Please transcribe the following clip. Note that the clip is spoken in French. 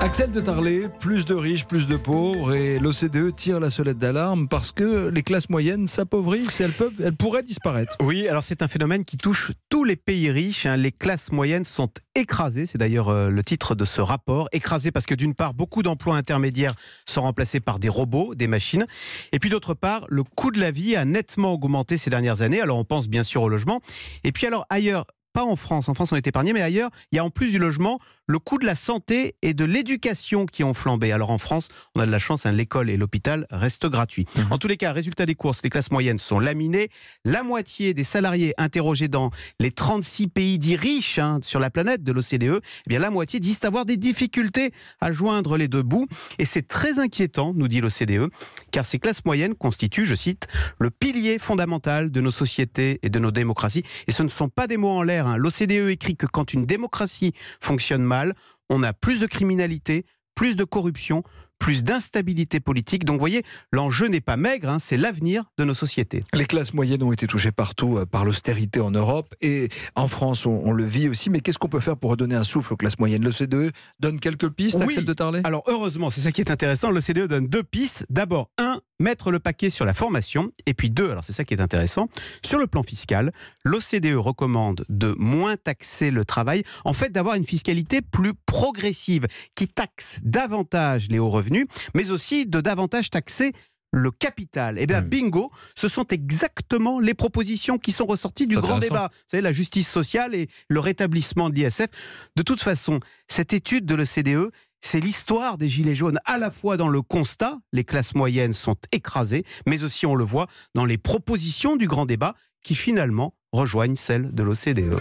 Axel de Tarlet, plus de riches, plus de pauvres, et l'OCDE tire la sonnette d'alarme parce que les classes moyennes s'appauvrissent et elles pourraient disparaître. Oui, alors c'est un phénomène qui touche tous les pays riches. Les classes moyennes sont écrasées, c'est d'ailleurs le titre de ce rapport. Écrasées parce que d'une part, beaucoup d'emplois intermédiaires sont remplacés par des robots, des machines. Et puis d'autre part, le coût de la vie a nettement augmenté ces dernières années. Alors on pense bien sûr au logement. Et puis alors ailleurs, pas en France on est épargné, mais ailleurs, il y a en plus du logement, le coût de la santé et de l'éducation qui ont flambé. Alors en France, on a de la chance, l'école et l'hôpital restent gratuits. En tous les cas, résultat des courses, les classes moyennes sont laminées. La moitié des salariés interrogés dans les 36 pays dits riches sur la planète de l'OCDE, eh bien la moitié disent avoir des difficultés à joindre les deux bouts. Et c'est très inquiétant, nous dit l'OCDE, car ces classes moyennes constituent, je cite, le pilier fondamental de nos sociétés et de nos démocraties. Et ce ne sont pas des mots en l'air. L'OCDE écrit que quand une démocratie fonctionne mal, on a plus de criminalité, plus de corruption, plus d'instabilité politique. Donc vous voyez, l'enjeu n'est pas maigre, c'est l'avenir de nos sociétés. Les classes moyennes ont été touchées partout par l'austérité en Europe et en France on le vit aussi. Mais qu'est-ce qu'on peut faire pour redonner un souffle aux classes moyennes? L'OCDE donne quelques pistes, oui. Axel de Tarlet? Alors heureusement, c'est ça qui est intéressant, l'OCDE donne 2 pistes. D'abord, 1, mettre le paquet sur la formation. Et puis 2, alors c'est ça qui est intéressant, sur le plan fiscal, l'OCDE recommande de moins taxer le travail, en fait d'avoir une fiscalité plus progressive, qui taxe davantage les hauts revenus, mais aussi de davantage taxer le capital. Eh bien, bingo, ce sont exactement les propositions qui sont ressorties du grand débat. Vous savez, la justice sociale et le rétablissement de l'ISF. De toute façon, cette étude de l'OCDE, c'est l'histoire des Gilets jaunes, à la fois dans le constat, les classes moyennes sont écrasées, mais aussi, on le voit, dans les propositions du grand débat qui finalement rejoignent celles de l'OCDE.